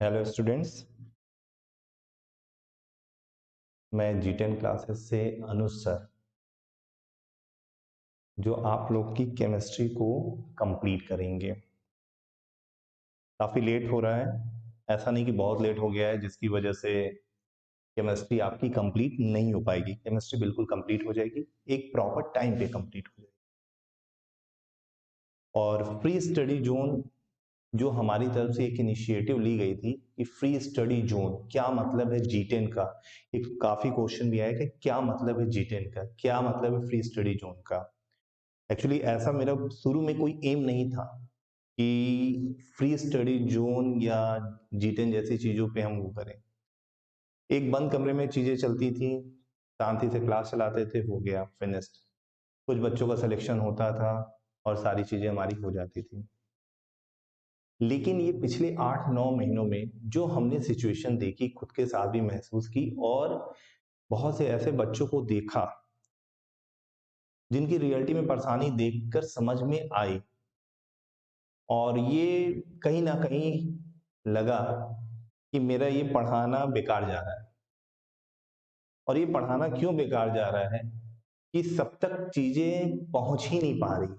Hello students, मैं जी10 classes से अनुज sir, जो आप लोग की केमिस्ट्री को कंप्लीट करेंगे। काफ़ी लेट हो रहा है, ऐसा नहीं कि बहुत लेट हो गया है जिसकी वजह से केमिस्ट्री आपकी कंप्लीट नहीं हो पाएगी। केमिस्ट्री बिल्कुल कंप्लीट हो जाएगी, एक प्रॉपर टाइम पे कंप्लीट हो जाएगी। और फ्री स्टडी जोन जो हमारी तरफ से एक इनिशिएटिव ली गई थी कि फ्री स्टडी जोन क्या मतलब है जी10 का। एक काफ़ी क्वेश्चन भी आया कि क्या मतलब है जी10 का, क्या मतलब है फ्री स्टडी जोन का। एक्चुअली ऐसा मेरा शुरू में कोई एम नहीं था कि फ्री स्टडी जोन या जी10 जैसी चीज़ों पे हम वो करें। एक बंद कमरे में चीज़ें चलती थी, शांति से क्लास चलाते थे, हो गया, फिनिश्ड। कुछ बच्चों का सिलेक्शन होता था और सारी चीज़ें हमारी हो जाती थी। लेकिन ये पिछले 8-9 महीनों में जो हमने सिचुएशन देखी, खुद के साथ भी महसूस की और बहुत से ऐसे बच्चों को देखा जिनकी रियलिटी में परेशानी देखकर समझ में आई, और ये कहीं ना कहीं लगा कि मेरा ये पढ़ाना बेकार जा रहा है। और ये पढ़ाना क्यों बेकार जा रहा है कि सब तक चीजें पहुंच ही नहीं पा रही।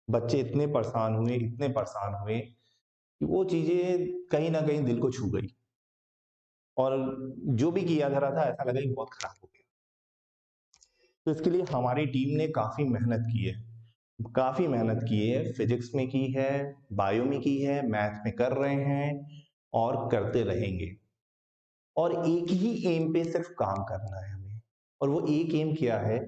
बच्चे इतने परेशान हुए, इतने परेशान हुए कि वो चीजें कहीं ना कहीं दिल को छू गई, और जो भी किया जा रहा था ऐसा लगा कि बहुत खराब हो गया। तो इसके लिए हमारी टीम ने काफी मेहनत की है, काफी मेहनत की है। फिजिक्स में की है, बायो में की है, मैथ में कर रहे हैं और करते रहेंगे। और एक ही एम पे सिर्फ काम करना है हमें। और वो एक एम क्या है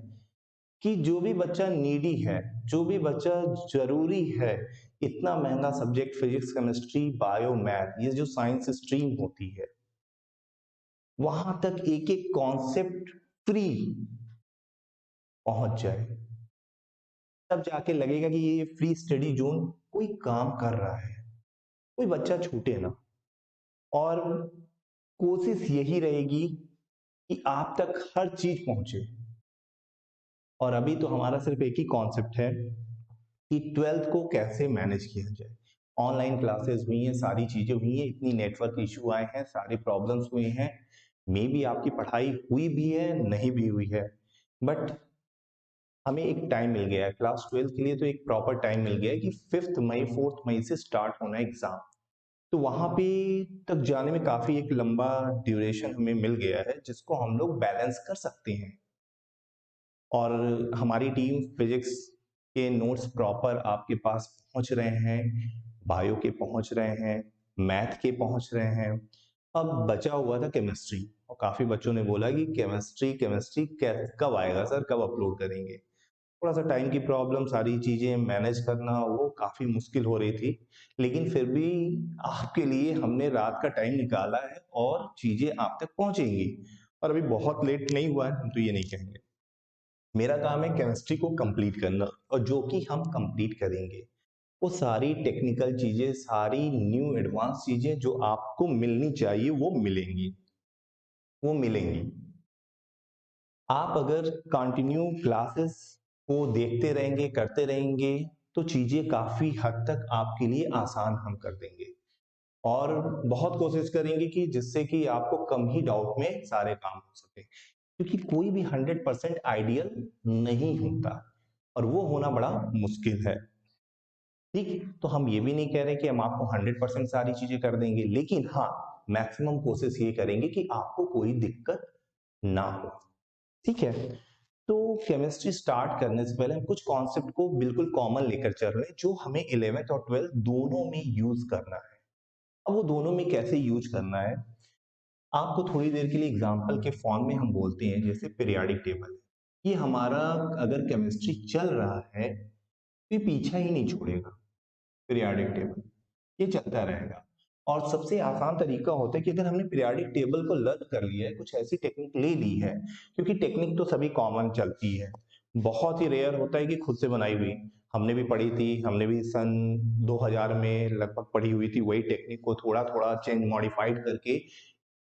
कि जो भी बच्चा नीडी है, जो भी बच्चा जरूरी है, इतना महंगा subject physics, chemistry, bio, math, ये जो साइंस स्ट्रीम होती है, वहां तक एक एक कॉन्सेप्ट फ्री पहुंच जाए, तब जाके लगेगा कि ये फ्री स्टडी जोन कोई काम कर रहा है, कोई बच्चा छूटे ना। और कोशिश यही रहेगी कि आप तक हर चीज पहुंचे। और अभी तो हमारा सिर्फ एक ही कॉन्सेप्ट है कि 12th को कैसे मैनेज किया जाए। ऑनलाइन क्लासेस हुई हैं, सारी चीजें हुई हैं, इतनी नेटवर्क इशू आए हैं, सारे प्रॉब्लम्स हुए हैं। मे बी आपकी पढ़ाई हुई भी है, नहीं भी हुई है, बट हमें एक टाइम मिल गया है क्लास 12 के लिए। तो एक प्रॉपर टाइम मिल गया है कि 5 मई 4 मई से स्टार्ट होना है एग्जाम। तो वहां पे तक जाने में काफी एक लंबा ड्यूरेशन हमें मिल गया है, जिसको हम लोग बैलेंस कर सकते हैं। और हमारी टीम फिजिक्स के नोट्स प्रॉपर आपके पास पहुंच रहे हैं, बायो के पहुंच रहे हैं, मैथ के पहुंच रहे हैं। अब बचा हुआ था केमिस्ट्री, और काफी बच्चों ने बोला कि केमिस्ट्री केमिस्ट्री कब आएगा सर, कब अपलोड करेंगे। थोड़ा सा टाइम की प्रॉब्लम, सारी चीजें मैनेज करना वो काफी मुश्किल हो रही थी। लेकिन फिर भी आपके लिए हमने रात का टाइम निकाला है और चीजें आप तक पहुंचेंगी। और अभी बहुत लेट नहीं हुआ है, हम तो ये नहीं कहेंगे। मेरा काम है केमिस्ट्री को कंप्लीट करना, और जो कि हम कंप्लीट करेंगे वो सारी टेक्निकल चीजें, सारी न्यू एडवांस चीजें जो आपको मिलनी चाहिए वो मिलेंगी, वो मिलेंगी। आप अगर कंटिन्यू क्लासेस को देखते रहेंगे, करते रहेंगे, तो चीजें काफी हद तक आपके लिए आसान हम कर देंगे। और बहुत कोशिश करेंगे कि जिससे कि आपको कम ही डाउट में सारे काम हो सके, क्योंकि कोई भी 100% आइडियल नहीं होता, और वो होना बड़ा मुश्किल है। ठीक, तो हम ये भी नहीं कह रहे कि हम आपको 100% सारी चीजें कर देंगे, लेकिन हाँ, मैक्सिमम कोशिश ये करेंगे कि आपको कोई दिक्कत ना हो। ठीक है, तो केमिस्ट्री स्टार्ट करने से पहले हम कुछ कॉन्सेप्ट को बिल्कुल कॉमन लेकर चल रहे हैं, जो हमें 11th और 12th दोनों में यूज करना है। अब वो दोनों में कैसे यूज करना है, आपको थोड़ी देर के लिए एग्जांपल के फॉर्म में हम बोलते हैं। जैसे पीरियोडिक टेबल, ये हमारा अगर केमिस्ट्री चल रहा है तो ये पीछा ही नहीं छोड़ेगा। पीरियोडिक टेबल ये चलता रहेगा। और सबसे आसान तरीका होता है कि अगर हमने पीरियोडिक टेबल को लर्न कर लिया है, कुछ ऐसी टेक्निक ले ली है, क्योंकि टेक्निक तो सभी कॉमन चलती है, बहुत ही रेयर होता है कि खुद से बनाई हुई। हमने भी पढ़ी थी, हमने भी सन 2000 में लगभग पढ़ी हुई थी, वही टेक्निक को थोड़ा थोड़ा चेंज मॉडिफाइड करके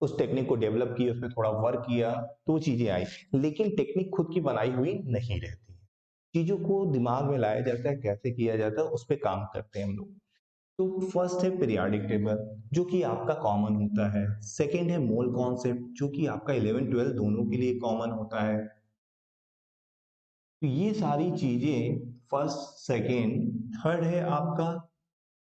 उस टेक्निक को डेवलप किया, उसमें थोड़ा वर्क किया, तो चीजें आई। लेकिन टेक्निक खुद की बनाई हुई नहीं रहती, चीजों को दिमाग में लाया जाता है, कैसे किया जाता है उस पर काम करते हैं हम लोग। तो फर्स्ट है पीरियोडिक टेबल जो कि आपका कॉमन होता है, सेकंड है मोल कॉन्सेप्ट जो कि आपका 11 12 दोनों के लिए कॉमन होता है। तो ये सारी चीजें फर्स्ट सेकंड थर्ड है आपका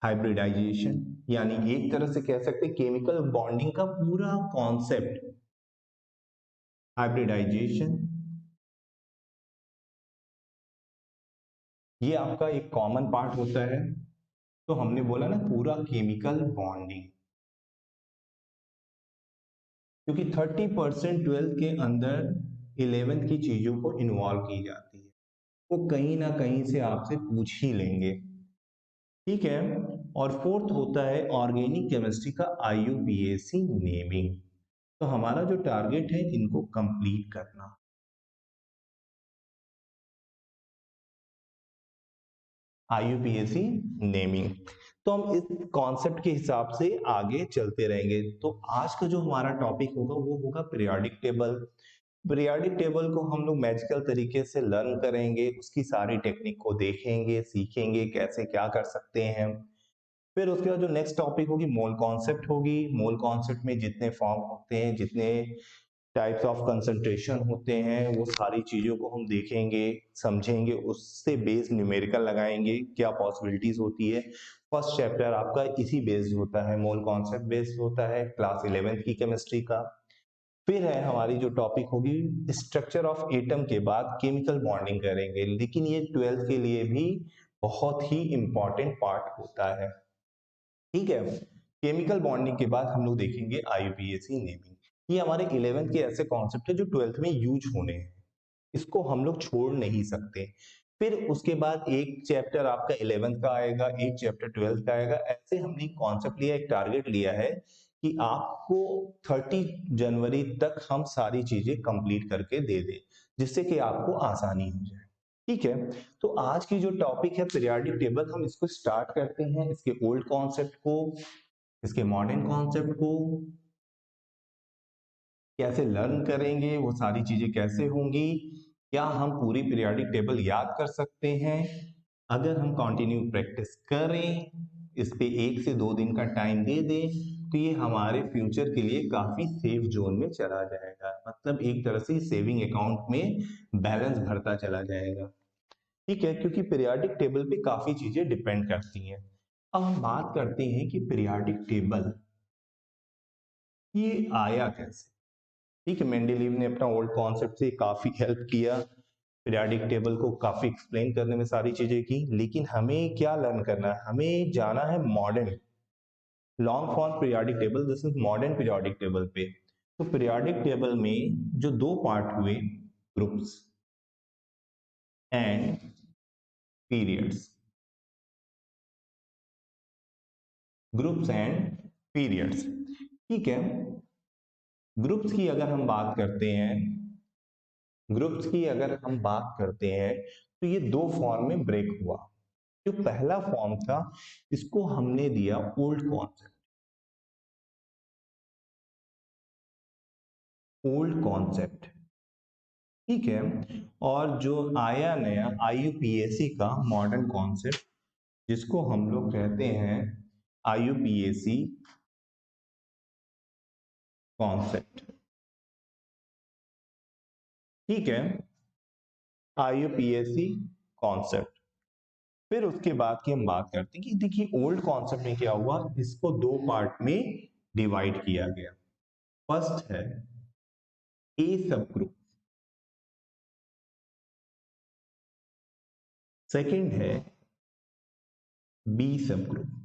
हाइब्रिडाइजेशन, यानी एक तरह से कह सकते हैं केमिकल बॉन्डिंग का पूरा कॉन्सेप्ट हाइब्रिडाइजेशन, ये आपका एक कॉमन पार्ट होता है। तो हमने बोला ना पूरा केमिकल बॉन्डिंग, क्योंकि 30% ट्वेल्थ के अंदर 11th की चीजों को इन्वॉल्व की जाती है, वो कहीं ना कहीं से आपसे पूछ ही लेंगे, ठीक है। और फोर्थ होता है ऑर्गेनिक केमिस्ट्री का IUPAC नेमिंग। तो हमारा जो टारगेट है इनको कंप्लीट करना। IUPAC नेमिंग, तो हम इस कॉन्सेप्ट के हिसाब से आगे चलते रहेंगे। तो आज का जो हमारा टॉपिक होगा वो होगा पीरियोडिक टेबल। पीरियोडिक टेबल को हम लोग मैजिकल तरीके से लर्न करेंगे, उसकी सारी टेक्निक को देखेंगे, सीखेंगे कैसे क्या कर सकते हैं। फिर उसके बाद जो नेक्स्ट टॉपिक होगी मोल कॉन्सेप्ट होगी। मोल कॉन्सेप्ट में जितने फॉर्म होते हैं, जितने टाइप्स ऑफ कंसंट्रेशन होते हैं, वो सारी चीजों को हम देखेंगे, समझेंगे, उससे बेस्ड न्यूमेरिकल लगाएंगे, क्या पॉसिबिलिटीज होती है। फर्स्ट चैप्टर आपका इसी बेस्ड होता है, मोल कॉन्सेप्ट बेस्ड होता है क्लास 11th की केमिस्ट्री का। फिर है हमारी जो टॉपिक होगी स्ट्रक्चर ऑफ एटम, के बाद केमिकल बॉन्डिंग करेंगे, लेकिन ये 12th के लिए भी बहुत ही इंपॉर्टेंट पार्ट होता है, ठीक है। केमिकल बॉन्डिंग के बाद हम लोग देखेंगे IUPAC नेमिंग। ये हमारे 11th के ऐसे कॉन्सेप्ट है जो 12th में यूज होने हैं, इसको हम लोग छोड़ नहीं सकते। फिर उसके बाद एक चैप्टर आपका 11th का आएगा, एक चैप्टर 12th का आएगा। ऐसे हमने कॉन्सेप्ट लिया, एक टारगेट लिया है कि आपको 30 जनवरी तक हम सारी चीजें कंप्लीट करके दे दें, जिससे कि आपको आसानी हो जाए, ठीक है। तो आज की जो टॉपिक है पीरियोडिक टेबल, हम इसको स्टार्ट करते हैं, इसके ओल्ड कॉन्सेप्ट को, इसके मॉडर्न कॉन्सेप्ट को कैसे लर्न करेंगे, वो सारी चीजें कैसे होंगी, क्या हम पूरी पीरियोडिक टेबल याद कर सकते हैं। अगर हम कंटिन्यू प्रैक्टिस करें, इस पे 1 से 2 दिन का टाइम दे दें, तो ये हमारे फ्यूचर के लिए काफी सेफ जोन में चला जाएगा, मतलब एक तरह से सेविंग अकाउंट में बैलेंस भरता चला जाएगा, ठीक है। क्योंकि पीरियोडिक टेबल पे काफी चीजें डिपेंड करती हैं। अब हम बात करते हैं कि पीरियोडिक टेबल ये आया कैसे, ठीक है। मेंडेलीव ने अपना ओल्ड कॉन्सेप्ट से काफी हेल्प किया, पीरियोडिक टेबल को काफी एक्सप्लेन करने में सारी चीजें की, लेकिन हमें क्या लर्न करना है, हमें जाना है modern long form periodic table, this is modern periodic table पे। तो पीरियोडिक टेबल में जो दो पार्ट हुए, groups and periods, groups and periods, ठीक है। ग्रुप्स की अगर हम बात करते हैं, ग्रुप्स की अगर हम बात करते हैं तो ये दो फॉर्म में ब्रेक हुआ। जो पहला फॉर्म था इसको हमने दिया ओल्ड कॉन्सेप्ट, ओल्ड कॉन्सेप्ट, ठीक है। और जो आया नया IUPAC का मॉडर्न कॉन्सेप्ट, जिसको हम लोग कहते हैं IUPAC कॉन्सेप्ट, ठीक है, IUPAC कॉन्सेप्ट। फिर उसके बाद की हम बात करते हैं कि देखिए ओल्ड कॉन्सेप्ट में क्या हुआ, इसको दो पार्ट में डिवाइड किया गया। फर्स्ट है ए सब ग्रुप, सेकंड है बी सब ग्रुप।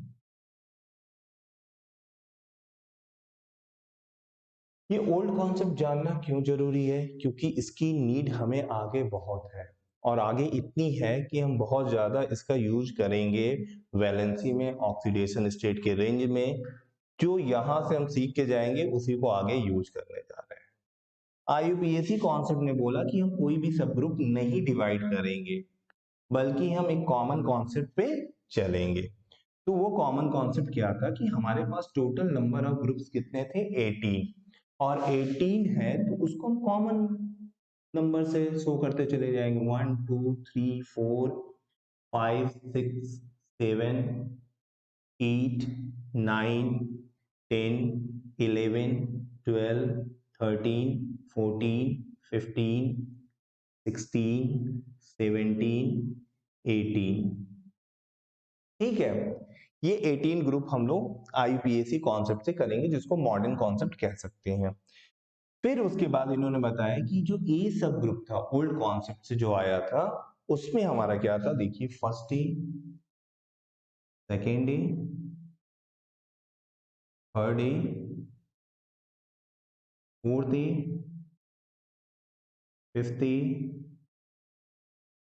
ये ओल्ड कॉन्सेप्ट जानना क्यों जरूरी है, क्योंकि इसकी नीड हमें आगे बहुत है, और आगे इतनी है कि हम बहुत ज्यादा इसका यूज करेंगे वैलेंसी में, ऑक्सीडेशन स्टेट के रेंज में। जो यहां से हम सीख के जाएंगे उसी को आगे यूज करने जा रहे हैं। IUPAC कॉन्सेप्ट ने बोला कि हम कोई भी सब ग्रुप नहीं डिवाइड करेंगे, बल्कि हम एक कॉमन कॉन्सेप्ट पे चलेंगे। तो वो कॉमन कॉन्सेप्ट क्या था कि हमारे पास टोटल नंबर ऑफ ग्रुप्स कितने थे, 18, और 18 है तो उसको हम कॉमन नंबर से शो करते चले जाएंगे, 1 2 3 4 5 6 7 8, 9, 10, 11, 12, 13, 14, 15, 16, 17, 18। ठीक है, ये 18 ग्रुप हम लोग आईयूपीएसी कॉन्सेप्ट से करेंगे, जिसको मॉडर्न कॉन्सेप्ट कह सकते हैं। फिर उसके बाद इन्होंने बताया कि जो ए सब ग्रुप था ओल्ड कॉन्सेप्ट से जो आया था, उसमें हमारा क्या था, देखिए first day, second day, third day, fourth day, fifth day,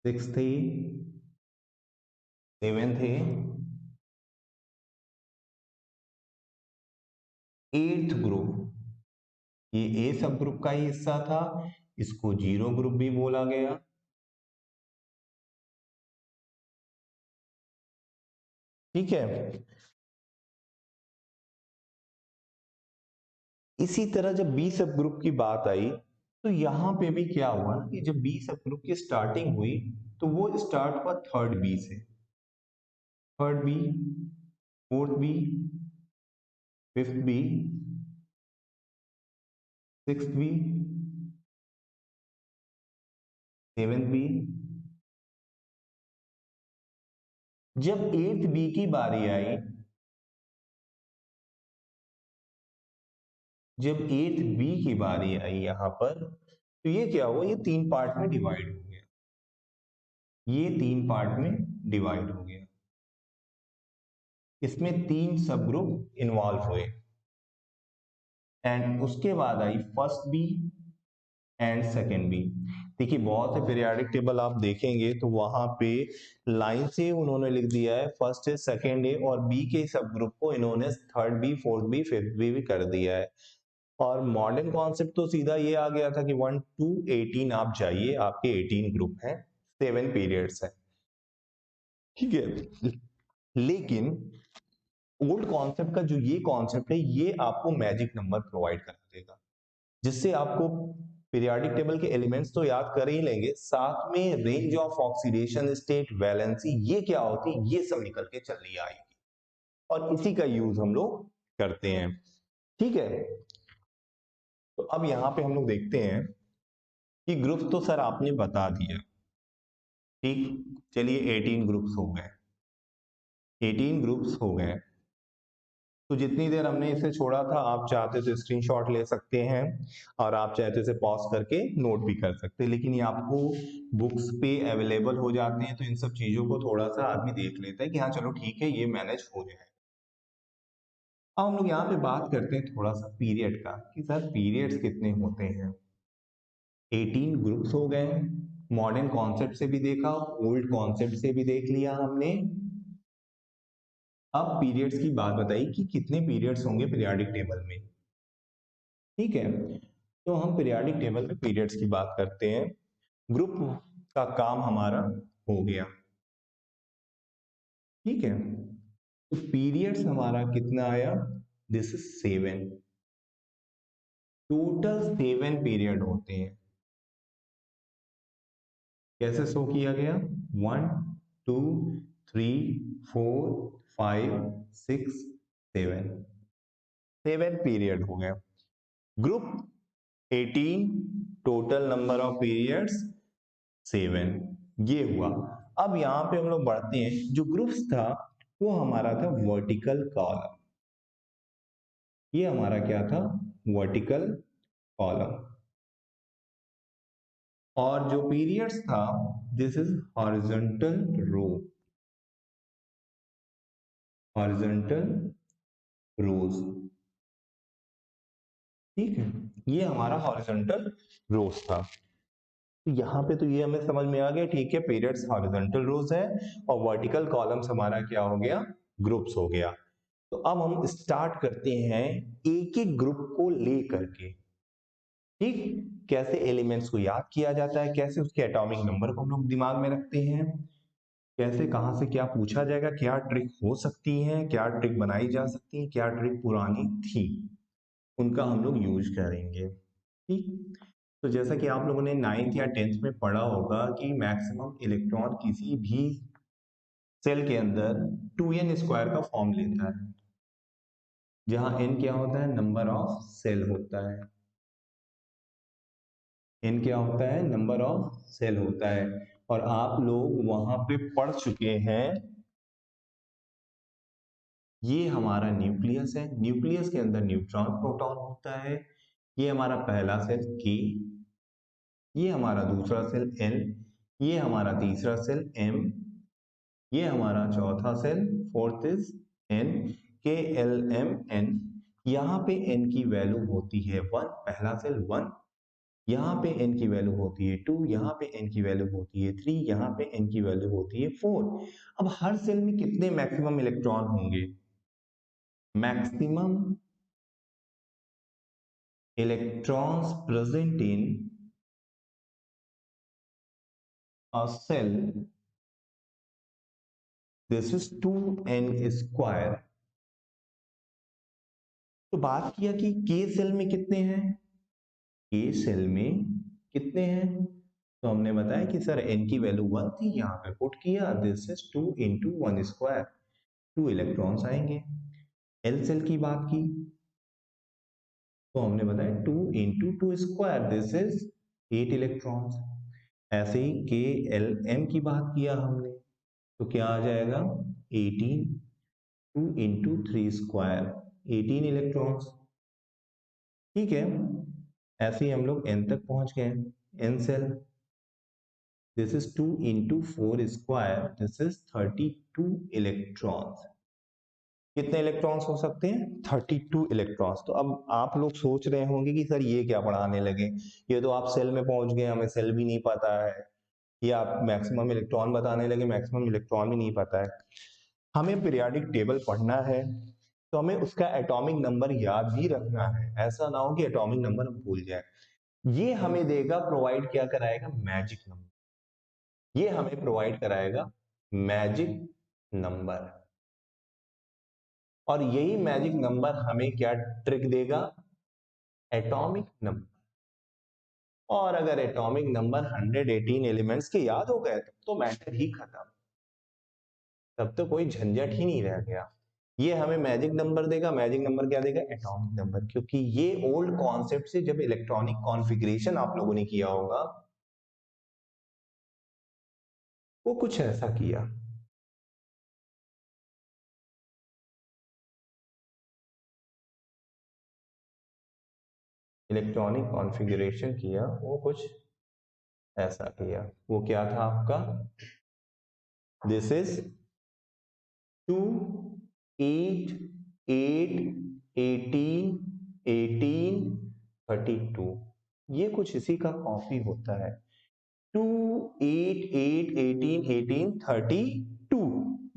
sixth day, seventh day, eighth group, ये ए सब ग्रुप का ही हिस्सा था, इसको जीरो ग्रुप भी बोला गया। ठीक है, इसी तरह जब बी सब ग्रुप की बात आई, तो यहां पे भी क्या हुआ ना कि जब बी सब ग्रुप की स्टार्टिंग हुई, तो वो स्टार्ट हुआ थर्ड बी से, third B, fourth B, fifth B, sixth B, seventh B. जब एट्थ बी की बारी आई, जब एट्थ बी की बारी आई यहां पर, तो ये क्या हुआ, ये तीन पार्ट में डिवाइड हो गया, ये तीन पार्ट में डिवाइड हो गया, इसमें तीन सब ग्रुप इन्वॉल्व हुए, एंड उसके बाद आई first B and second B. देखिए बहुत से पीरियाडिक टेबल आप देखेंगे तो वहां पे लाइन से उन्होंने लिख दिया है फर्स्ट ए सेकेंड ए, और बी के सब ग्रुप को इन्होंने third B, fourth B, fifth B भी कर दिया है। और मॉडर्न कॉन्सेप्ट तो सीधा ये आ गया था कि 1 to 18 आप जाइए, आपके 18 ग्रुप हैं, 7 पीरियड्स है। ठीक है, लेकिन ओल्ड कॉन्सेप्ट का जो ये कॉन्सेप्ट है, ये आपको मैजिक नंबर प्रोवाइड करा देगा, जिससे आपको पीरियोडिक टेबल के एलिमेंट्स तो याद कर ही लेंगे, साथ में range of oxidation state, valency, ये क्या होती है, ये सब निकल के चल रही आएगी, और इसी का यूज हम लोग करते हैं। ठीक है, तो अब यहां पे हम लोग देखते हैं कि ग्रुप्स तो सर आपने बता दिया, ठीक, चलिए 18 ग्रुप्स हो गए, 18 ग्रुप्स हो गए। तो जितनी देर हमने इसे छोड़ा था, आप चाहते तो स्क्रीनशॉट ले सकते हैं, और आप चाहते तो इसे पॉज करके नोट भी कर सकते हैं, लेकिन ये आपको बुक्स पे अवेलेबल हो जाते हैं, तो इन सब चीजों को थोड़ा सा आदमी देख लेता है कि हाँ चलो ठीक है, ये मैनेज हो जाए। अब हम लोग यहाँ पे बात करते हैं थोड़ा सा पीरियड का, कि सर पीरियड्स कितने होते हैं। 18 ग्रुप्स हो गए, मॉडर्न कॉन्सेप्ट से भी देखा, ओल्ड कॉन्सेप्ट से भी देख लिया हमने। अब पीरियड्स की बात बताई कि कितने पीरियड्स होंगे पीरियोडिक टेबल में। ठीक है, तो हम पीरियोडिक टेबल में पीरियड्स की बात करते हैं। ग्रुप का काम हमारा हो गया, ठीक है, तो पीरियड्स हमारा कितना आया, दिस इज 7, टोटल 7 पीरियड होते हैं। कैसे शो किया गया, 1, 2, 3, 4, 5, 6, 7, 7 पीरियड हो गए। Group 18, total number of periods 7, ये हुआ। अब यहां पे हम लोग बढ़ते हैं, जो ग्रुप्स था वो हमारा था वर्टिकल कॉलम, ये हमारा क्या था, वर्टिकल कॉलम, और जो पीरियड्स था this is horizontal row, horizontal rows. ठीक है, ये हमारा हॉरिजॉन्टल रोज था। तो यहाँ पे तो ये हमें समझ में आ गया, ठीक है, पीरियड्स हॉरिजॉन्टल रोज है, और वर्टिकल कॉलम्स हमारा क्या हो गया, ग्रुप्स हो गया। तो अब हम स्टार्ट करते हैं एक एक ग्रुप को ले करके, ठीक, कैसे एलिमेंट्स को याद किया जाता है, कैसे उसके एटॉमिक नंबर को हम लोग दिमाग में रखते हैं, कैसे कहां से क्या पूछा जाएगा, क्या ट्रिक हो सकती है, क्या ट्रिक बनाई जा सकती है, क्या ट्रिक पुरानी थी, उनका हम लोग यूज करेंगे। ठीक, तो जैसा कि आप लोगों ने 9th या 10th में पढ़ा होगा कि मैक्सिमम इलेक्ट्रॉन किसी भी सेल के अंदर 2n² का फॉर्म लेता है, जहां n क्या होता है, नंबर ऑफ सेल होता है। n क्या होता है, नंबर ऑफ सेल होता है। और आप लोग वहां पे पढ़ चुके हैं, ये हमारा न्यूक्लियस है, न्यूक्लियस के अंदर न्यूट्रॉन प्रोटॉन होता है। ये हमारा पहला सेल K, ये हमारा दूसरा सेल L, ये हमारा तीसरा सेल M, ये हमारा चौथा shell fourth is N, KLMN। यहाँ पे n की वैल्यू होती है 1, पहला सेल 1, यहाँ पे n की वैल्यू होती है 2, यहाँ पे n की वैल्यू होती है 3, यहाँ पे n की वैल्यू होती है 4। अब हर सेल में कितने मैक्सिमम इलेक्ट्रॉन होंगे? Maximum electrons present in a cell, this is 2n²। तो बात किया कि K सेल में कितने हैं, K सेल में कितने हैं, तो हमने बताया कि सर n की वैल्यू 1 थी, यहाँ पे पुट किया, दिस इज 2 इंटू 1², 2 इलेक्ट्रॉन्स आएंगे। L सेल की बात की तो हमने बताया 2 इंटू 2², दिस इज 8 इलेक्ट्रॉन्स। ऐसे ही KLM की बात किया हमने तो क्या आ जाएगा, 18, 2 इंटू 3², 18 इलेक्ट्रॉन्स। ठीक है, ऐसे ही हम लोग n तक पहुंच गए। n shell, this is 2 into 4², this is 32 electrons. कितने इलेक्ट्रॉन्स हो सकते हैं, 32 इलेक्ट्रॉन्स। तो अब आप लोग सोच रहे होंगे कि सर ये क्या पढ़ाने लगे, ये तो आप सेल में पहुंच गए, हमें सेल भी नहीं पता है, या आप मैक्सिमम इलेक्ट्रॉन बताने लगे, मैक्सिमम इलेक्ट्रॉन भी नहीं पता है। हमें पीरियोडिक टेबल पढ़ना है तो हमें उसका एटॉमिक नंबर याद भी रखना है, ऐसा ना हो कि एटॉमिक नंबर हम भूल जाए। ये हमें देगा, प्रोवाइड क्या कराएगा, मैजिक नंबर। ये हमें प्रोवाइड कराएगा मैजिक नंबर, और यही मैजिक नंबर हमें क्या ट्रिक देगा, एटॉमिक नंबर। और अगर एटॉमिक नंबर 118 एलिमेंट्स के याद हो गए तो मैटर ही खत्म, तब तो कोई झंझट ही नहीं रह गया। ये हमें मैजिक नंबर देगा, मैजिक नंबर क्या देगा, एटॉमिक नंबर। क्योंकि ये ओल्ड कॉन्सेप्ट से जब इलेक्ट्रॉनिक कॉन्फ़िगरेशन आप लोगों ने किया होगा, वो कुछ ऐसा किया। इलेक्ट्रॉनिक कॉन्फ़िगरेशन किया, वो कुछ ऐसा किया। वो क्या था आपका, दिस इज 2, 8, 8, 18, 18, 32। ये कुछ इसी का कॉपी होता है। 2, 8, 8, 18, 18, 32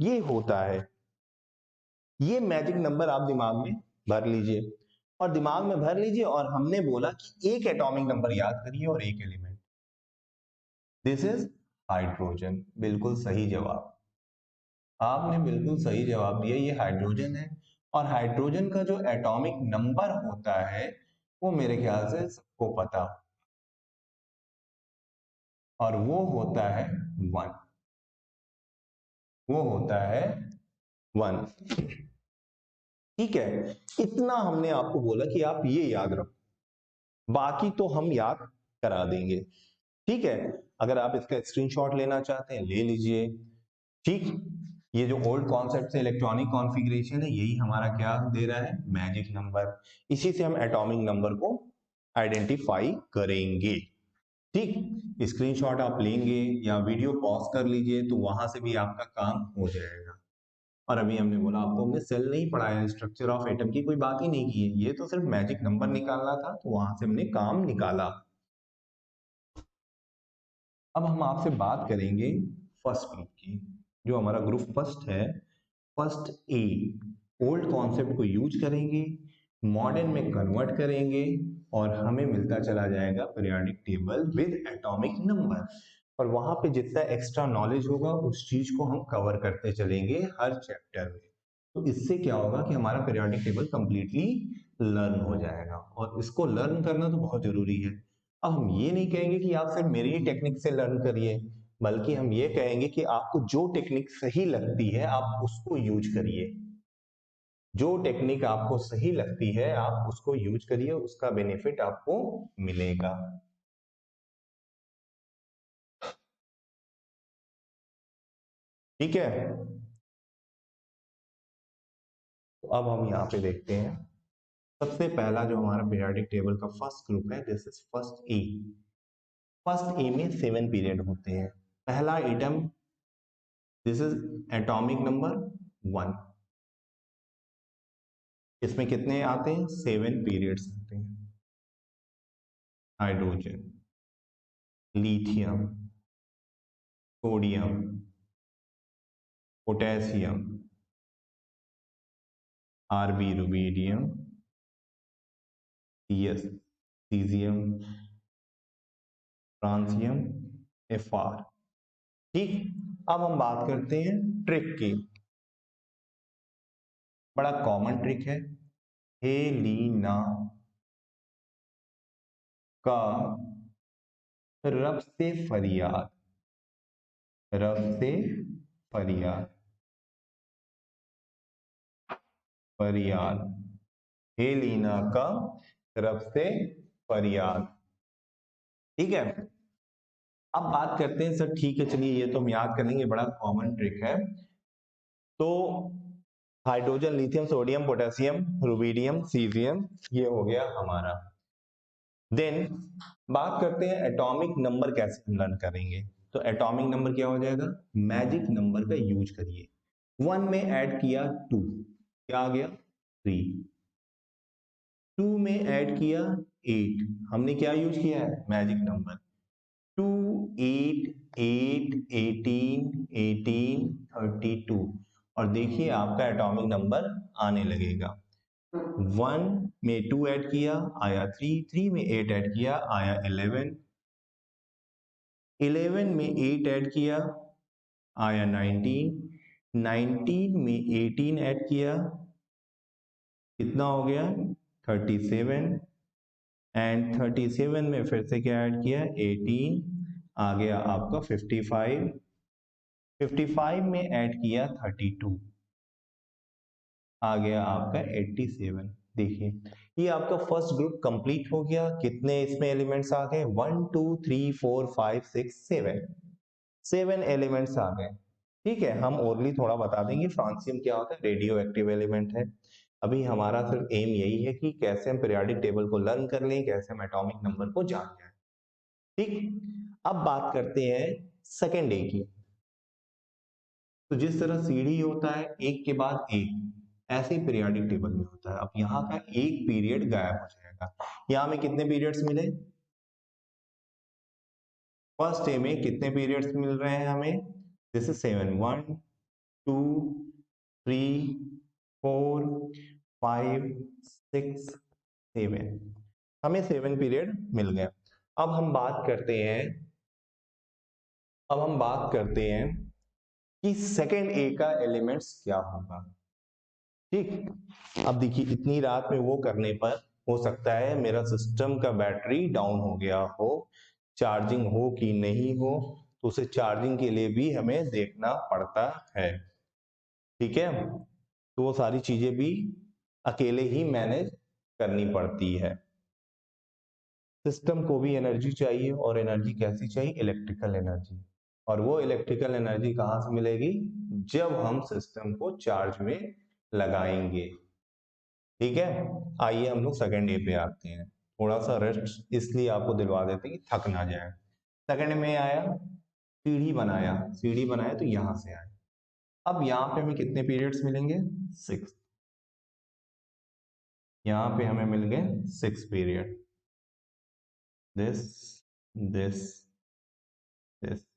ये होता है। ये मैजिक नंबर आप दिमाग में भर लीजिए, और दिमाग में भर लीजिए, और हमने बोला कि एक एटॉमिक नंबर याद करिए और एक एलिमेंट। This is hydrogen. बिल्कुल सही जवाब, आपने बिल्कुल सही जवाब दिया, ये हाइड्रोजन है। और हाइड्रोजन का जो एटॉमिक नंबर होता है वो मेरे ख्याल से सबको पता, और वो होता है 1। वो होता है 1। ठीक है, इतना हमने आपको बोला कि आप ये याद रखो, बाकी तो हम याद करा देंगे। ठीक है, अगर आप इसका स्क्रीनशॉट लेना चाहते हैं ले लीजिए। ठीक, ये जो ओल्ड कॉन्सेप्ट है इलेक्ट्रॉनिक कॉन्फ़िगरेशन है, यही हमारा क्या दे रहा है, मैजिक नंबर। इसी से हम एटॉमिक नंबर को आइडेंटिफाई करेंगे। ठीक, स्क्रीनशॉट आप लेंगे या वीडियो पॉज कर लीजिए तो वहां से भी आपका काम हो जाएगा। और अभी हमने बोला आपको, हमने सेल नहीं पढ़ाया, स्ट्रक्चर ऑफ एटम की कोई बात ही नहीं की है, ये तो सिर्फ मैजिक नंबर निकालना था, तो वहां से हमने काम निकाला। अब हम आपसे बात करेंगे फर्स्ट ग्रुप की, जो हमारा ग्रुप फर्स्ट है, फर्स्ट ए। ओल्ड कॉन्सेप्ट को यूज करेंगे, मॉडर्न में कन्वर्ट करेंगे, और हमें मिलता चला जाएगा periodic table with atomic number. और वहां पे जितना एक्स्ट्रा नॉलेज होगा उस चीज को हम कवर करते चलेंगे हर चैप्टर में। तो इससे क्या होगा कि हमारा पीरियोडिक टेबल कंप्लीटली लर्न हो जाएगा, और इसको लर्न करना तो बहुत जरूरी है। अब हम ये नहीं कहेंगे कि आप सिर्फ मेरी ही टेक्निक से लर्न करिए, बल्कि हम ये कहेंगे कि आपको जो टेक्निक सही लगती है आप उसको यूज करिए। जो टेक्निक आपको सही लगती है आप उसको यूज करिए, उसका बेनिफिट आपको मिलेगा। ठीक है, तो अब हम यहाँ पे देखते हैं सबसे पहला जो हमारा पीरियोडिक टेबल का फर्स्ट ग्रुप है, this is first A. First A में 7 पीरियड होते हैं। पहला atom, this is atomic number 1। इसमें कितने आते हैं? 7 पीरियड्स आते हैं। Hydrogen, lithium, sodium, potassium, Rb rubidium, Cs caesium, francium, Fr. ठीक, अब हम बात करते हैं ट्रिक की। बड़ा कॉमन ट्रिक है, हेलिना का रब से फरियाद, रब से फरियाद, फरियाद, हेलिना का रब से फरियाद। ठीक है, अब बात करते हैं सर, ठीक है चलिए ये तो हम याद कर लेंगे, बड़ा कॉमन ट्रिक है। तो hydrogen, lithium, sodium, potassium, rubidium, caesium, ये हो गया हमारा। देन बात करते हैं एटॉमिक नंबर कैसे हम लर्न करेंगे। तो एटॉमिक नंबर क्या हो जाएगा? मैजिक नंबर का यूज करिए। 1 में ऐड किया 2, क्या आ गया? 3। 2 में ऐड किया 8, हमने क्या यूज किया है? Magic number. 2 8 8 18 18 32, और देखिए आपका एटॉमिक नंबर आने लगेगा। 1 में 2 ऐड किया आया 3, 3 में 8 ऐड किया आया 11, 11 में 8 ऐड किया आया 19, 19 में 18 ऐड किया, कितना हो गया? 37, एंड 37 में फिर से क्या ऐड किया? 18, आ गया आपका 55, 55 में ऐड किया 32, आ गया आपका 87। देखिए ये आपका फर्स्ट ग्रुप कंप्लीट हो गया। कितने इसमें एलिमेंट्स आ गए? 1 2 3 4 5 6 7, 7 एलिमेंट्स आ गए। ठीक है, हम ओरली थोड़ा बता देंगे फ्रांसियम क्या होता है, रेडियो एक्टिव एलिमेंट है। अभी हमारा सिर्फ एम यही है कि कैसे हम पीरियोडिक टेबल को लर्न कर लें, कैसे हम एटॉमिक नंबर को जान जाए। ठीक, अब बात करते हैं सेकेंड ए की। तो जिस तरह सीढ़ी होता है एक के बाद एक, ऐसे ही पीरियोडिक टेबल में होता है। अब यहाँ का एक पीरियड गायब हो जाएगा। यहाँ में कितने पीरियड्स मिले? फर्स्ट ए में कितने पीरियड्स मिल रहे हैं हमें? दिस इज 7, 1 2 3 4 5 6 7, हमें 7 पीरियड मिल गए। अब हम बात करते हैं, अब हम बात करते हैं कि सेकेंड ए का एलिमेंट्स क्या होगा। ठीक, अब देखिए इतनी रात में वो करने पर हो सकता है मेरा सिस्टम का बैटरी डाउन हो गया हो, चार्जिंग हो कि नहीं हो, तो उसे चार्जिंग के लिए भी हमें देखना पड़ता है। ठीक है, तो वो सारी चीजें भी अकेले ही मैनेज करनी पड़ती है। सिस्टम को भी एनर्जी चाहिए, और एनर्जी कैसी चाहिए? Electrical energy. और वो इलेक्ट्रिकल एनर्जी कहाँ से मिलेगी? जब हम सिस्टम को चार्ज में लगाएंगे। ठीक है, आइए हम लोग सेकंड डे पे आते हैं। थोड़ा सा रेस्ट इसलिए आपको दिलवा देते हैं कि थक ना जाए। सेकंड में आया, सीढ़ी बनाया, सीढ़ी बनाया तो यहां से आया। अब यहाँ पे हमें कितने पीरियड्स मिलेंगे? 6। यहाँ पे हमें मिल गए 6 period. This this this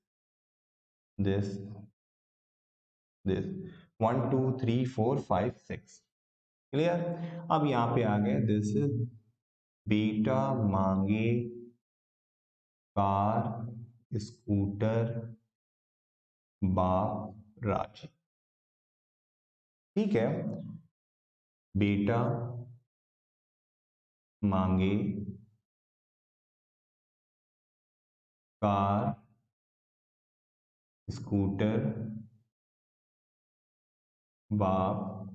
this this 1 2 3 4 5 6, clear. अब यहाँ पे आ गए, दिस इज बेटा मांगे कार, स्कूटर, बाप राज। ठीक है, बेटा मांगे कार, स्कूटर, बाप,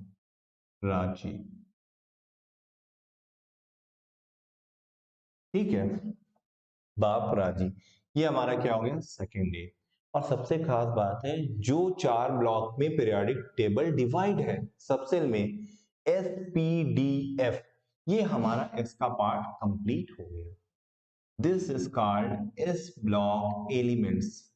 रांची। ठीक है, बाप राजी, ये हमारा क्या हो गया, सेकेंड डे। और सबसे खास बात है, जो चार ब्लॉक में पीरियोडिक टेबल डिवाइड है सबसेल में, एस पी डी एफ, ये हमारा एस का पार्ट कंप्लीट हो गया। This is called S block elements.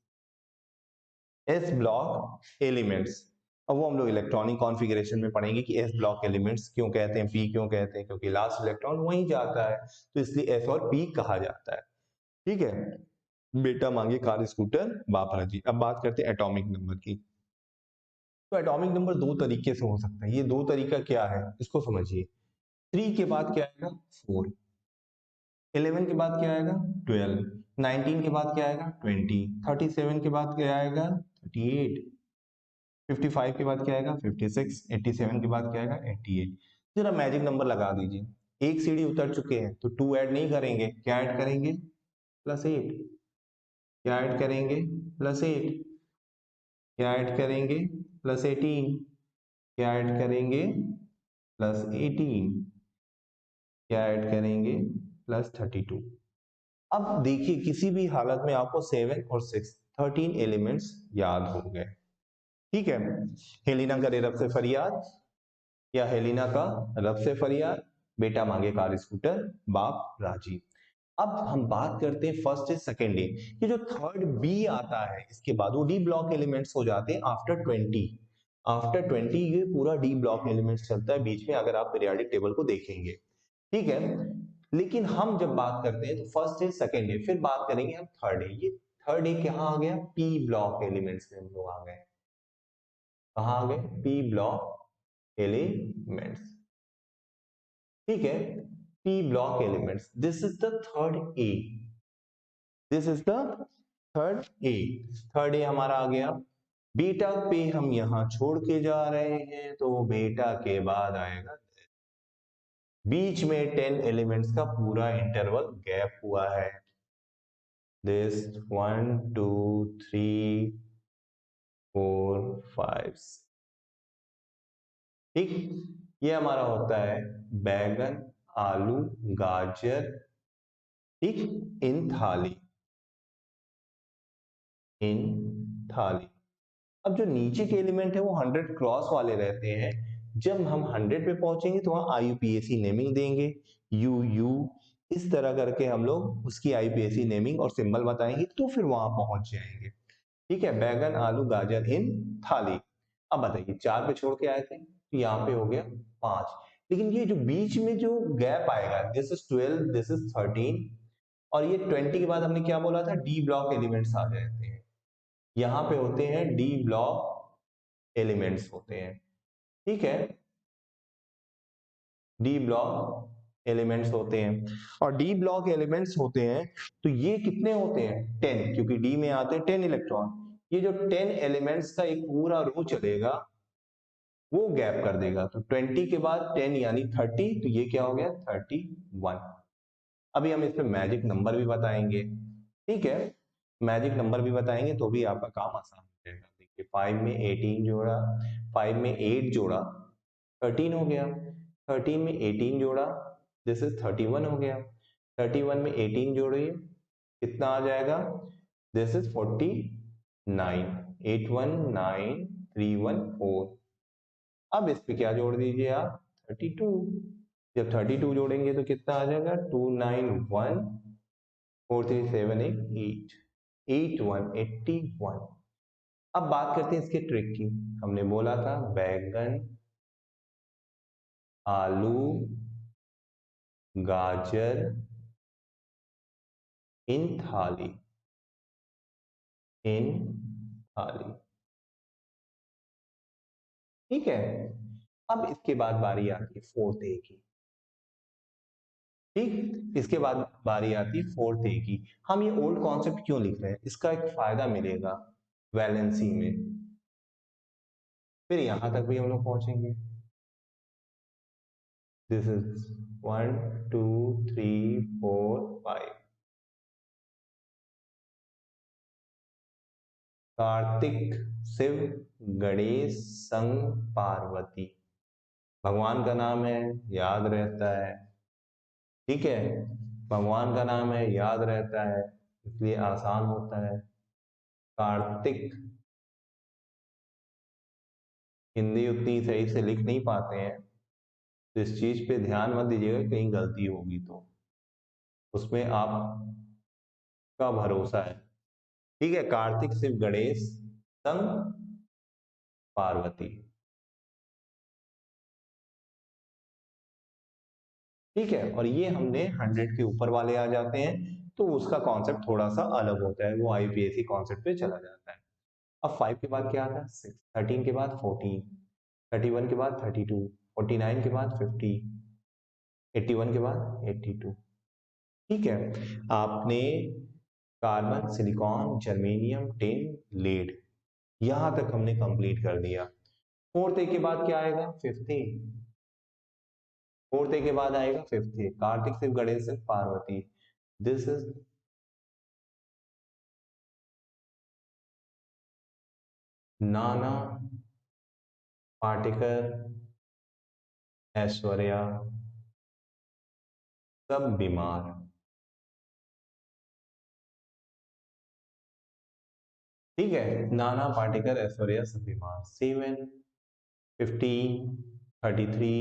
S block elements, अब वो हम लोग इलेक्ट्रॉनिक कॉन्फ़िगरेशन में पढ़ेंगे कि एस ब्लॉक एलिमेंट्स क्यों कहते हैं, पी क्यों कहते हैं, क्योंकि लास्ट इलेक्ट्रॉन वहीं जाता है, तो इसलिए एस और पी कहा जाता है। ठीक है, बेटा मांगे कार स्कूटर बाप राजी। अब बात करते हैं एटॉमिक नंबर की। तो एटॉमिक नंबर दो तरीके से हो सकता है, ये दो तरीका क्या है इसको समझिए। 3 के बाद क्या आएगा, 4, 11 के बाद क्या आएगा, 12, 19 के बाद क्या आएगा, 20, 37 के बाद क्या आएगा, 38, 55 के बाद क्या आएगा, 56, 87 के बाद क्या आएगा, 88। जरा मैजिक नंबर लगा दीजिए। एक सीढ़ी उतर चुके हैं तो 2 ऐड नहीं करेंगे, क्या ऐड करेंगे, +8, क्या ऐड करेंगे, +8, क्या ऐड करेंगे, +18, क्या ऐड करेंगे, +18, क्या ऐड करेंगे, +32। अब देखिए किसी भी हालत में आपको 7 और 6, 13 एलिमेंट्स याद हो गए। ठीक है, हेलिना करे रब से फरियाद, या हेलिना का रब से फरियाद, बेटा मांगे कार स्कूटर बाप राजी। अब हम बात करते हैं फर्स्ट डे सेकेंड डे। ये जो थर्ड बी आता है इसके बाद वो डी ब्लॉक एलिमेंट्स हो जाते हैं आफ्टर 20। आफ्टर 20 ये पूरा डी ब्लॉक एलिमेंट्स चलता है बीच में, अगर आप पीरियोडिक टेबल को देखेंगे। ठीक है, लेकिन हम जब बात करते हैं तो फर्स्ट डे सेकेंड डे, फिर बात करेंगे हम थर्ड डे। ये थर्ड डे कहाँ आ गया, पी ब्लॉक एलिमेंट्स में हम लोग आ गए। कहाँ आ गए, पी ब्लॉक एलिमेंट्स। ठीक है, P block elements, this is the third A, this is the third A. Third A हमारा आ गया। बीटा पे हम यहां छोड़ के जा रहे हैं, तो बीटा के बाद आएगा, बीच में 10 एलिमेंट्स का पूरा इंटरवल गैप हुआ है। दिस 1 2 3 4 5। ठीक, ये हमारा होता है बैगन, आलू, गाजर, ठीक, इन थाली, इन थाली। अब जो नीचे के एलिमेंट है वो 100 क्रॉस वाले रहते हैं। जब हम 100 पे पहुंचेंगे तो वहां IUPAC नेमिंग देंगे, यू यू, इस तरह करके हम लोग उसकी IUPAC नेमिंग और सिंबल बताएंगे, तो फिर वहां पहुंच जाएंगे। ठीक है, बैगन, आलू, गाजर इन थाली। अब बताइए 4 पे छोड़ के आए थे तो यहाँ पे हो गया 5, लेकिन ये जो बीच में जो गैप आएगा, दिस इज 12, दिस इज 13, और ये 20 के बाद हमने क्या बोला था, डी ब्लॉक एलिमेंट्स आ जाते हैं। यहाँ पे होते हैं डी ब्लॉक एलिमेंट्स होते हैं। ठीक है, डी ब्लॉक एलिमेंट्स होते हैं, और डी ब्लॉक एलिमेंट्स होते हैं तो ये कितने होते हैं, 10, क्योंकि डी में आते हैं 10 इलेक्ट्रॉन। ये जो 10 एलिमेंट्स का एक पूरा रो चलेगा वो गैप कर देगा, तो 20 के बाद 10 यानी 30, तो ये क्या हो गया, 31। अभी हम इस पे मैजिक नंबर भी बताएंगे। ठीक है, मैजिक नंबर भी बताएंगे तो भी आपका काम आसान हो जाएगा। देखिए 5 में 18 जोड़ा, 5 में 8 जोड़ा, 13 हो गया। 13 में 18 जोड़ा, दिस इज 31 हो गया। 31 में 18 जोड़िए, कितना आ जाएगा, दिस इज 49, 819314। अब इस पे क्या जोड़ दीजिए आप, 32। जब 32 जोड़ेंगे तो कितना आ जाएगा, 2914378, 8181। अब बात करते हैं इसके ट्रिक की। हमने बोला था बैगन, आलू, गाजर इन थाली, इन थाली। ठीक है, अब इसके बाद बारी आती है फोर्थ ए की। ठीक, इसके बाद बारी आती है फोर्थ ए की। हम ये ओल्ड कॉन्सेप्ट क्यों लिख रहे हैं, इसका एक फायदा मिलेगा वैलेंसी में, फिर यहां तक भी हम लोग पहुंचेंगे। This is 1 2 3 4 5। कार्तिक शिव गणेश संग पार्वती। भगवान का नाम है, याद रहता है। ठीक है, भगवान का नाम है, याद रहता है, इसलिए आसान होता है। कार्तिक, हिंदी उतनी सही से लिख नहीं पाते हैं, तो इस चीज पे ध्यान मत दीजिएगा, कहीं गलती होगी तो उसमें आपका भरोसा है। ठीक है, कार्तिक शिव गणेश संग पार्वती। ठीक है, और ये हमने 100 के ऊपर वाले आ जाते हैं, तो उसका कॉन्सेप्ट थोड़ा सा अलग होता है, वो आईपीएससी कॉन्सेप्ट पे चला जाता है। अब 5 के बाद क्या आता है? 6, 13 के बाद 14, 31 के बाद 32, 49 के बाद 50, 81 के बाद 82। ठीक है, आपने carbon, silicon, germanium, tin, lead, यहां तक हमने कंप्लीट कर दिया। फोर्थ ए के बाद क्या आएगा? फिफ्थ ए। फोर्थ ए के बाद आएगा fifth A, Kartik Shiv Ganesh Shiv Parvati. This is Nana Patekar, Aishwarya, सब बीमार। ठीक है, नाना पाटेकर, ऐश्वर्या, सब बीमार। 7, 15, 33,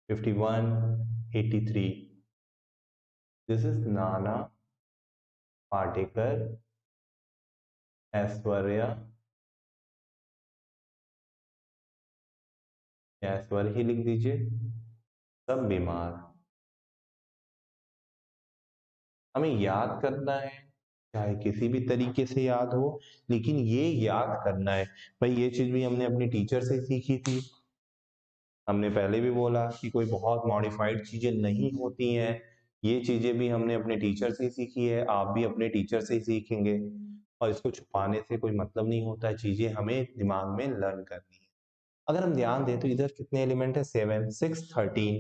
51, 83। दिस इज नाना पाटेकर, ऐश्वर्या, ऐश्वर्या ही लिख दीजिए, सब बीमार। हमें याद करना है, चाहे किसी भी तरीके से याद हो, लेकिन ये याद करना है। भाई ये चीज भी हमने अपने टीचर से सीखी थी। हमने पहले भी बोला कि कोई बहुत मॉडिफाइड चीजें नहीं होती हैं, ये चीजें भी हमने अपने टीचर से ही सीखी है, आप भी अपने टीचर से ही सीखेंगे। और इसको छुपाने से कोई मतलब नहीं होता है, चीजें हमें दिमाग में लर्न करनी है। अगर हम ध्यान दें तो इधर कितने एलिमेंट है? 7, 6, 13।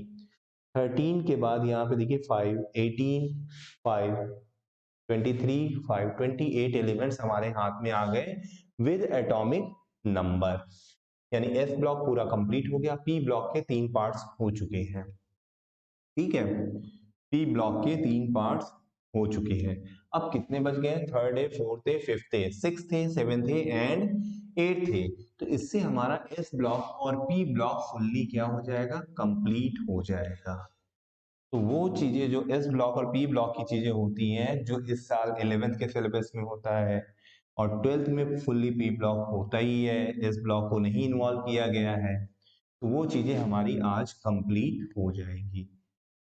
13 के बाद यहाँ पे देखिए 5, 18, 5, 23, 5, 28 एलिमेंट्स हमारे हाथ में आ गए विद एटॉमिक नंबर। यानी एस ब्लॉक पूरा कंप्लीट हो गया, पी ब्लॉक के 3 पार्ट्स हो चुके हैं। ठीक है, पी ब्लॉक के 3 पार्ट्स हो चुके हैं। अब कितने बच गए? थर्ड है, फोर्थ है, फिफ्थ है, सिक्स्थ है, सेवेंथ है एंड एट्थ है। तो इससे हमारा एस ब्लॉक और पी ब्लॉक फुल्ली क्या हो जाएगा? कंप्लीट हो जाएगा। तो वो चीजें जो एस ब्लॉक और पी ब्लॉक की चीजें होती हैं, जो इस साल 11th के सिलेबस में होता है, और 12th में फुल्ली पी ब्लॉक होता ही है, एस ब्लॉक को नहीं इन्वॉल्व किया गया है, तो वो चीजें हमारी आज कंप्लीट हो जाएंगी।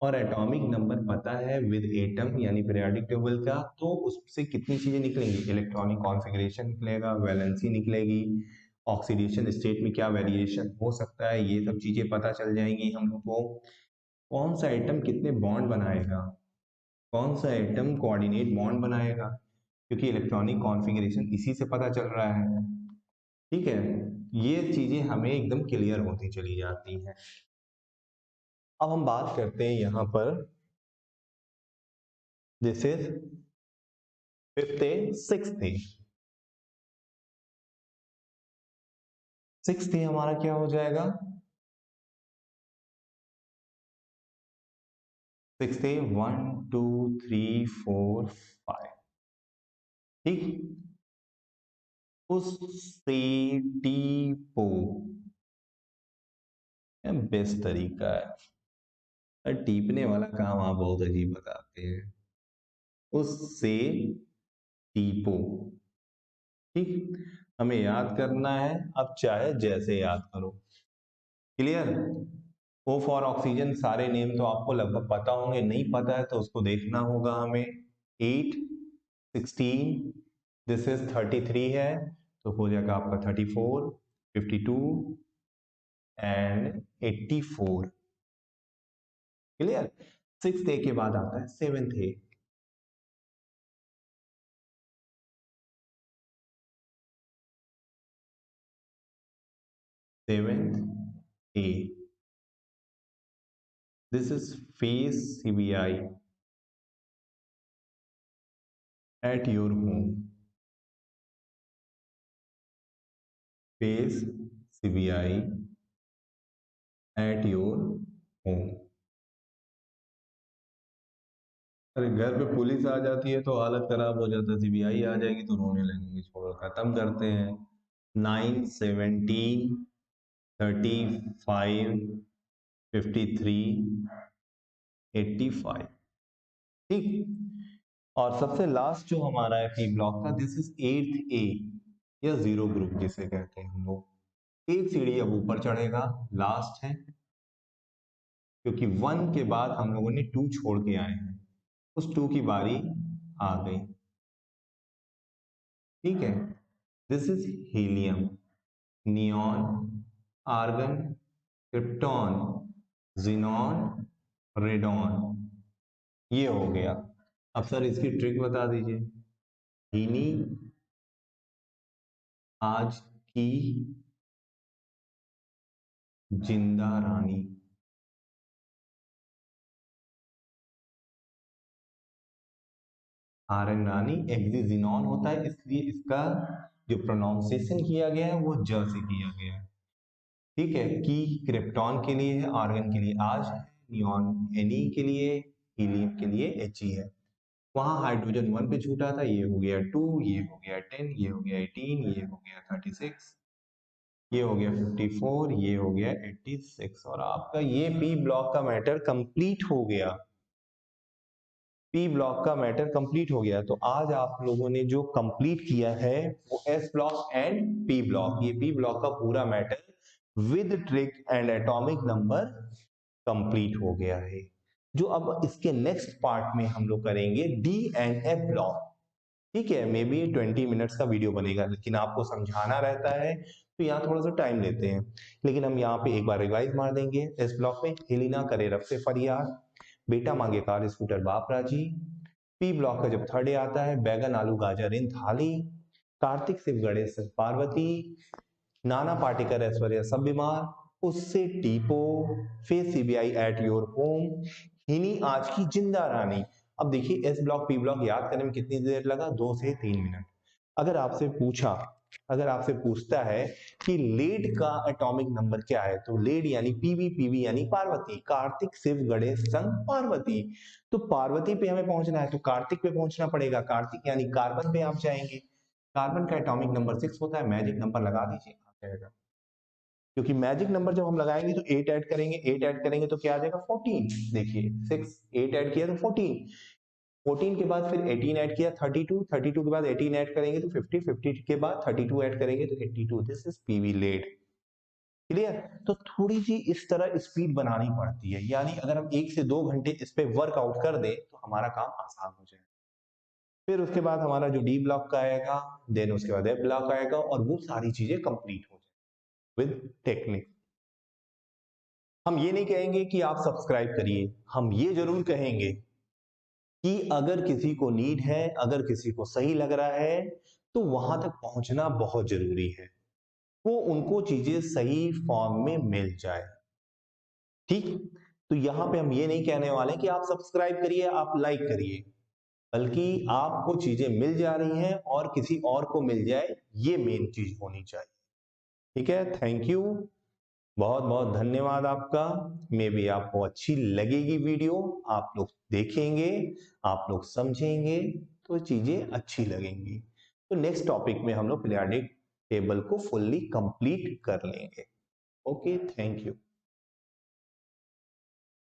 और एटॉमिक नंबर पता है विद एटम यानी पीरियोडिक टेबल का, तो उससे कितनी चीजें निकलेंगी? इलेक्ट्रॉनिक कॉन्फ़िगरेशन निकलेगा, वैलेंसी निकलेगी, ऑक्सीडेशन स्टेट में क्या वेरिएशन हो सकता है, ये सब चीजें पता चल जाएंगी हम लोग को। कौन सा एटम कितने बॉन्ड बनाएगा, कौन सा एटम कोऑर्डिनेट बॉन्ड बनाएगा, क्योंकि इलेक्ट्रॉनिक कॉन्फ़िगरेशन इसी से पता चल रहा है। ठीक है, ये चीजें हमें एकदम क्लियर होती चली जाती हैं। अब हम बात करते हैं यहाँ पर, this is fifth A, sixth A. Sixth A हमारा क्या हो जाएगा? Sixth A 1, 2, 3, 4, 5। ठीक, उससे टीपो बेस्ट तरीका है, टीपने वाला काम आप बहुत अजीब बताते हैं। उससे टीपो। ठीक, हमें याद करना है, अब चाहे जैसे याद करो। क्लियर? ओ फॉर ऑक्सीजन सारे नेम तो आपको लगभग पता होंगे, नहीं पता है तो उसको देखना होगा हमें। 8, 16, दिस इज 33 है, तो हो जाएगा आपका 34, 52 एंड 84। क्लियर? सिक्स ए के बाद आता है seventh A. Seventh A, this is face CBI at your home. Face CBI at your home. अरे घर पे पुलिस आ जाती है तो हालत खराब हो जाता है, सीबीआई आ जाएगी तो रोने लगेंगे। छोड़ो, खत्म करते हैं। 9, 17, 35, 53, 85। ठीक। और सबसे लास्ट जो हमारा है पी ब्लॉक का, दिस इज 8th ए या जीरो ग्रुप जिसे कहते हैं हम लोग। एक सीढ़ी अब ऊपर चढ़ेगा, लास्ट है, क्योंकि 1 के बाद हम लोगों ने 2 छोड़ के आए हैं, उस 2 की बारी आ गई। ठीक है, this is helium, neon, argon, krypton, xenon, radon. ये हो गया। अब सर इसकी ट्रिक बता दीजिए। हीनी आज की जिंदा रानी। आर्यन रानी एक्सिजिनॉन होता है, इसलिए इसका जो प्रोनाउंसिएशन किया गया है वो ज से किया गया है। ठीक है, की क्रिप्टॉन के लिए है, आर्गन के लिए आज है, नियॉन एनी के लिए, हीलियम के लिए एच ई है। वहां हाइड्रोजन 1 पे छूटा था, ये हो गया 2, ये हो गया 10, ये हो गया 18, ये हो गया 36, ये हो गया 54, ये हो गया 86, और आपका ये पी ब्लॉक का मैटर कंप्लीट हो गया। पी ब्लॉक का मैटर कंप्लीट हो गया। तो आज आप लोगों ने जो कंप्लीट किया है वो S block and P block, ये पी ब्लॉक का पूरा matter with trick and atomic number complete हो गया है। जो अब इसके नेक्स्ट पार्ट में हम लोग करेंगे डी एंड एफ ब्लॉक। ठीक है, मे बी 20 मिनट्स का वीडियो बनेगा, लेकिन आपको समझाना रहता है तो यहाँ थोड़ा सा टाइम लेते हैं। लेकिन हम यहाँ पे एक बार रिवाइज मार देंगे। इस ब्लॉक में हेलिना करे रब से फरियाद, बेटा मांगे कार स्कूटर बाप राजी। पी ब्लॉक का जब थर्ड डे आता है, बैगन आलू गाजर इन थाली, कार्तिक शिव गणेश पार्वती, नाना पाटेकर ऐश्वर्या सब बीमार, उससे टीपो, फिर सीबीआई एट योर होम, हिनी आज की जिंदा रानी। अब देखिए एस ब्लॉक पी ब्लॉक याद करने में कितनी देर लगा, 2 से 3 मिनट। अगर आपसे पूछा, अगर आपसे पूछता है कि लेड का एटॉमिक नंबर क्या है, तो लेड यानी पीवी, पीवी यानी पार्वती, कार्तिक शिव गणेश संग पार्वती। तो पार्वती पे हमें पहुंचना है तो कार्तिक पे पहुंचना पड़ेगा, कार्तिक यानी कार्बन पे आप जाएंगे। कार्बन का एटॉमिक नंबर 6 होता है, मैजिक नंबर लगा दीजिए, आ जाएगा। क्योंकि मैजिक नंबर जब हम लगाएंगे तो 8 ऐड करेंगे, 8 ऐड करेंगे तो क्या आ जाएगा 14। देखिए 6 8 ऐड किया तो 14, 14 के बाद फिर 18 ऐड किया 32, 32 के बाद 18 ऐड करेंगे तो 50, 50 के बाद 32 ऐड करेंगे तो 82। This is PV lead. Clear. तो थोड़ी सी इस तरह स्पीड बनानी पड़ती है, यानी अगर हम 1 से 2 घंटे इस पे वर्कआउट कर दें तो हमारा काम आसान हो जाए। फिर उसके बाद हमारा जो डी ब्लॉक का आएगा, देन उसके बाद एफ ब्लॉक आएगा, और वो सारी चीजें कंप्लीट हो जाए विद टेक्निक। हम ये नहीं कहेंगे कि आप सब्सक्राइब करिए, हम ये जरूर कहेंगे कि अगर किसी को नीड है, अगर किसी को सही लग रहा है, तो वहां तक पहुंचना बहुत जरूरी है, वो उनको चीजें सही फॉर्म में मिल जाए। ठीक। तो यहां पे हम ये नहीं कहने वाले कि आप सब्सक्राइब करिए, आप लाइक करिए, बल्कि आपको चीजें मिल जा रही हैं और किसी और को मिल जाए, ये मेन चीज होनी चाहिए। ठीक है, थैंक यू, बहुत बहुत धन्यवाद आपका। मे बी आपको अच्छी लगेगी वीडियो, आप लोग देखेंगे, आप लोग समझेंगे तो चीजें अच्छी लगेंगी। तो नेक्स्ट टॉपिक में हम लोग पीरियोडिक टेबल को फुल्ली कंप्लीट कर लेंगे। Okay, thank you.